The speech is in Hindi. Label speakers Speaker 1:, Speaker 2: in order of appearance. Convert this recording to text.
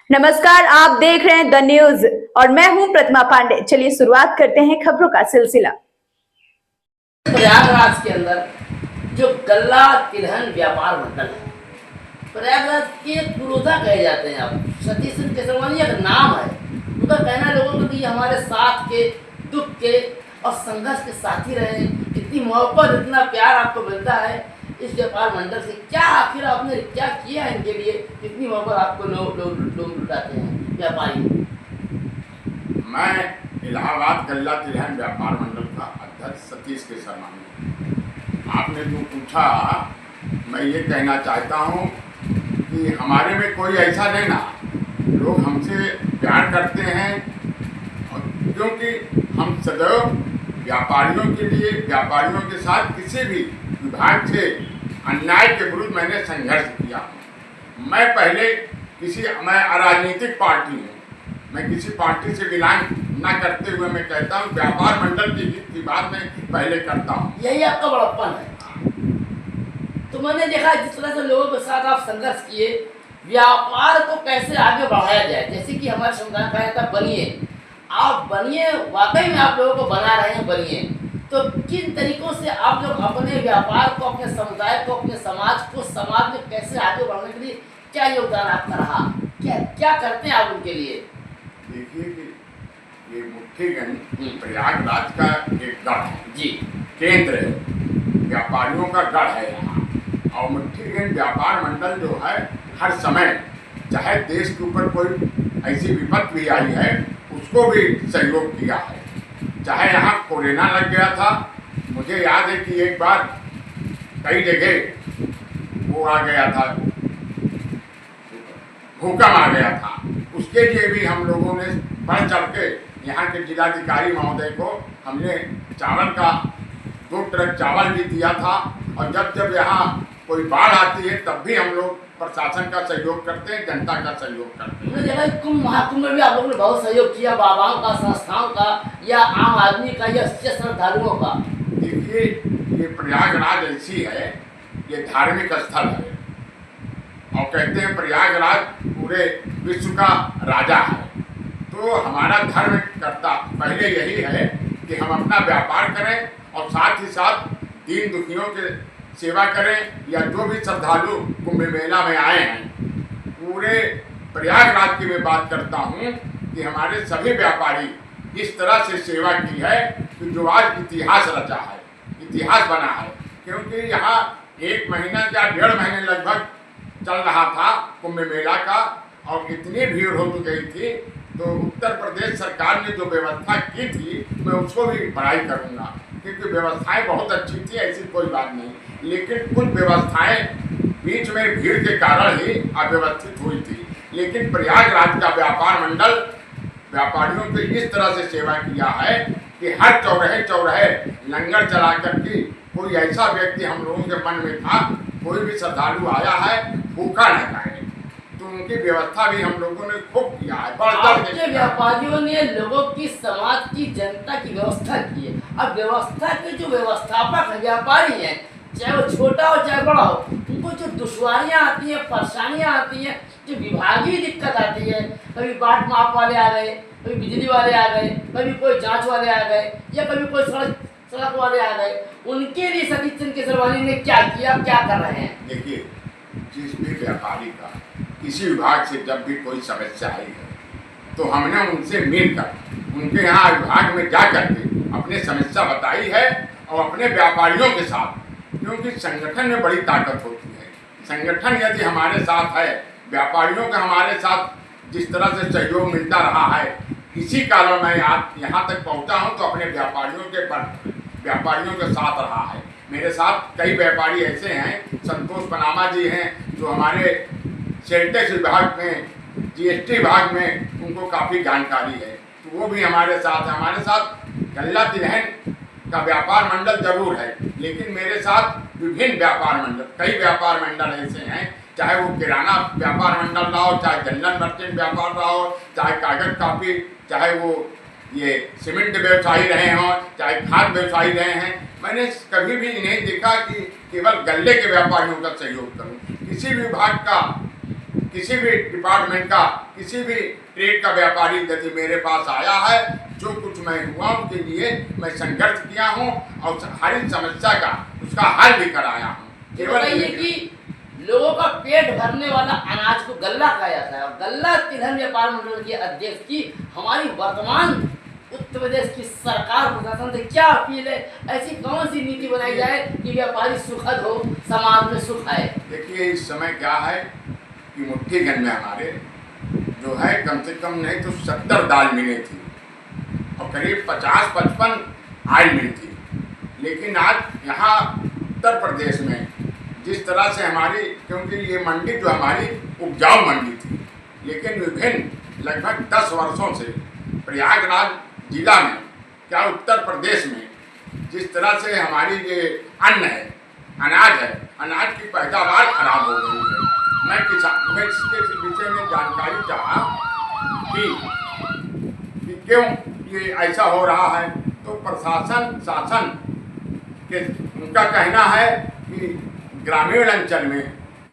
Speaker 1: नमस्कार, आप देख रहे हैं द न्यूज और मैं हूं प्रतिमा पांडे। चलिए शुरुआत करते हैं खबरों का सिलसिला।
Speaker 2: प्रयागराज के अंदर जो गल्ला तिलहन व्यापार मंडल है, प्रयागराज के पुरोधा कहे जाते हैं। आप सतीश चंद्र केसरवानी एक नाम है। उनका कहना लोगों को कि हमारे साथ के दुख के और संघर्ष के साथी रहे। इतनी मोहब्बत, इतना प्यार आपको मिलता है इस व्यापार मंडल से। क्या आखिर आपने क्या किया है इनके लिए, इतनी मोहब्बत आपको लोग लुटाते हैं व्यापारी?
Speaker 3: मैं इलाहाबाद गल्ला तिलहन व्यापार मंडल का अध्यक्ष सतीश केसरवानी। आपने जो पूछा, मैं ये कहना चाहता हूँ कि हमारे में कोई ऐसा नहीं ना, लोग हमसे प्यार करते हैं क्योंकि हम सदैव व्यापारियों के लिए, व्यापारियों के साथ किसी भी विभाग से अन्याय के विरुद्ध मैंने संघर्ष किया। मैं अराजनीतिक पार्टी हूँ, मैं किसी पार्टी से बिलोंग न करते हुए मैं कहता हूँ व्यापार मंडल की हित की बात मैं पहले करता हूँ।
Speaker 2: यही आपका बड़प्पन है। तो मैंने देखा जिस तरह से लोगों के साथ आप संघर्ष किए, व्यापार को कैसे आगे बढ़ाया जाए। जैसे कि हमारे समुदाय कहा जाता है बनिए, आप बनिए, वाकई में आप लोगों को बना रहे हैं, बनिए। तो किन तरीकों से आप लोग अपने व्यापार को, अपने समुदाय को, अपने समाज को, समाज में कैसे आगे बढ़ने के लिए क्या योगदान आपका रहा, क्या करते हैं आप उनके लिए?
Speaker 3: देखिए कि ये मुट्ठीगंज प्रयागराज का एक गढ़ है
Speaker 2: जी,
Speaker 3: केंद्र है, व्यापारियों का गढ़ है यहाँ। और मुट्ठीगंज व्यापार मंडल जो है हर समय, चाहे देश के ऊपर कोई ऐसी विपत्ति भी आई है, उसको भी सहयोग किया है। चाहे यहाँ कोरोना लग गया था, मुझे याद है कि एक बार कई जगह वो आ गया था, भूकंप आ गया था, उसके लिए भी हम लोगों ने बढ़ चढ़ के यहाँ के जिलाधिकारी महोदय को हमने चावल का 2 ट्रक चावल भी दिया था। और जब यहाँ कोई बाढ़ आती है तब भी हम लोग प्रशासन का सहयोग करते हैं, जनता का सहयोग करते हैं।
Speaker 2: कुंभ महाकुंभ में भी आप लोगों ने बहुत सहयोग किया, बाबाओं का, संस्थाओं का, या आम आदमी का, या श्रद्धालुओं का।
Speaker 3: देखिए, ये प्रयागराज ऐसी है, ये धार्मिक स्थल है और कहते हैं प्रयागराज पूरे विश्व का राजा है। तो हमारा धर्म करता पहले यही है कि हम अपना व्यापार करें और साथ ही साथ दीन दुखियों के सेवा करें। या जो भी श्रद्धालु कुंभ मेला में आए हैं, पूरे प्रयागराज की मैं बात करता हूँ कि हमारे सभी व्यापारी इस तरह से सेवा की है कि जो आज इतिहास रचा है, इतिहास बना है। क्योंकि यहाँ 1 महीना या 1.5 महीने लगभग चल रहा था कुंभ मेला का, और इतनी भीड़ हो गई थी। तो उत्तर प्रदेश सरकार ने जो व्यवस्था की थी, मैं उसको भी बड़ाई करूँगा, क्योंकि व्यवस्थाएं बहुत अच्छी थी, ऐसी कोई बात नहीं। लेकिन कुछ व्यवस्थाएं बीच में भीड़ के कारण ही अव्यवस्थित हुई थी। लेकिन प्रयागराज का व्यापार मंडल व्यापारियों की इस तरह से सेवा किया है कि हर चौराहे चौराहे लंगर चला करके कोई ऐसा व्यक्ति हम लोगों के मन में था, कोई भी श्रद्धालु आया है भूखा न खाए, तो उनकी व्यवस्था भी हम लोगों ने खूब किया है।
Speaker 2: आपके व्यापारियों ने लोगों की, समाज की, जनता की व्यवस्था की है। अब व्यवस्था के जो व्यवस्थापक है, व्यापारी हैं, चाहे वो छोटा हो चाहे बड़ा हो, उनको जो दुश्वारियाँ आती हैं, परेशानियाँ आती हैं, जो विभागीय दिक्कत आती है, कभी बाट माप वाले आ गए, कभी बिजली वाले आ गए, कभी कोई जांच वाले आ गए, या कभी कोई सड़क वाले आ गए, उनके लिए सतीश चंद्र केसरवानी ने क्या किया, क्या कर रहे हैं?
Speaker 3: देखिए, जिस भी व्यापारी का किसी विभाग से जब भी कोई समस्या आई है, तो हमने उनसे मिलकर उनके यहाँ विभाग में जा करके अपनी समस्या बताई है। और अपने व्यापारियों के साथ, क्योंकि संगठन में बड़ी ताकत होती है, संगठन यदि हमारे साथ है, व्यापारियों का हमारे साथ जिस तरह से सहयोग मिलता रहा है, इसी कारण मैं यहाँ तक पहुँचा हूँ। तो अपने व्यापारियों के साथ रहा है। मेरे साथ कई व्यापारी ऐसे हैं, संतोष पनामा जी हैं, जो हमारे सेल टैक्स विभाग में, GST विभाग में उनको काफ़ी जानकारी है, तो वो भी हमारे साथ है। हमारे साथ गल्ला तिलहन का व्यापार मंडल जरूर है, लेकिन मेरे साथ विभिन्न व्यापार मंडल, कई व्यापार मंडल ऐसे हैं, चाहे वो किराना व्यापार मंडल रहा हो, चाहे जनरल मर्चेंट व्यापार रहा हो, चाहे कागज कापी, चाहे वो ये सीमेंट व्यवसायी रहे हों, चाहे खाद व्यवसायी रहे हैं। मैंने कभी भी नहीं देखा कि केवल गल्ले के व्यापारियों का सहयोग करूं। किसी विभाग का किसी भी डिपार्टमेंट का, किसी भी ट्रेड का व्यापारी यदि मेरे पास आया है, जो कुछ मैं हुआ उसके लिए मैं संघर्ष किया हूँ और हर समस्या का उसका हल भी कराया हूँ।
Speaker 2: ये बताइए कि लोगों का पेट भरने वाला अनाज को गल्ला कहा जाता है, और गल्ला तिलहन व्यापार मंडल के अध्यक्ष की हमारी वर्तमान उत्तर प्रदेश की सरकार प्रशासन से क्या अपील है? ऐसी कौन सी नीति बनाई जाए कि व्यापारी सुखद हो, समाज में सुख आए?
Speaker 3: देखिए इस समय क्या है कि मुट्ठी गन में हमारे जो है कम से कम नहीं तो 70 दाल मिलें थी और करीब 50-55 आयल मिल थी। लेकिन आज यहाँ उत्तर प्रदेश में जिस तरह से हमारी, क्योंकि ये मंडी जो हमारी उपजाऊ मंडी थी, लेकिन विभिन्न लगभग 10 वर्षों से प्रयागराज जिला में, क्या उत्तर प्रदेश में जिस तरह से हमारी ये अन्न है, अनाज है, अनाज की पैदावार खराब हो गई है। मैं इसके विषय में जानकारी चाहा कि क्यों ये ऐसा हो रहा है। तो शासन के उनका कहना है कि ग्रामीण अंचल में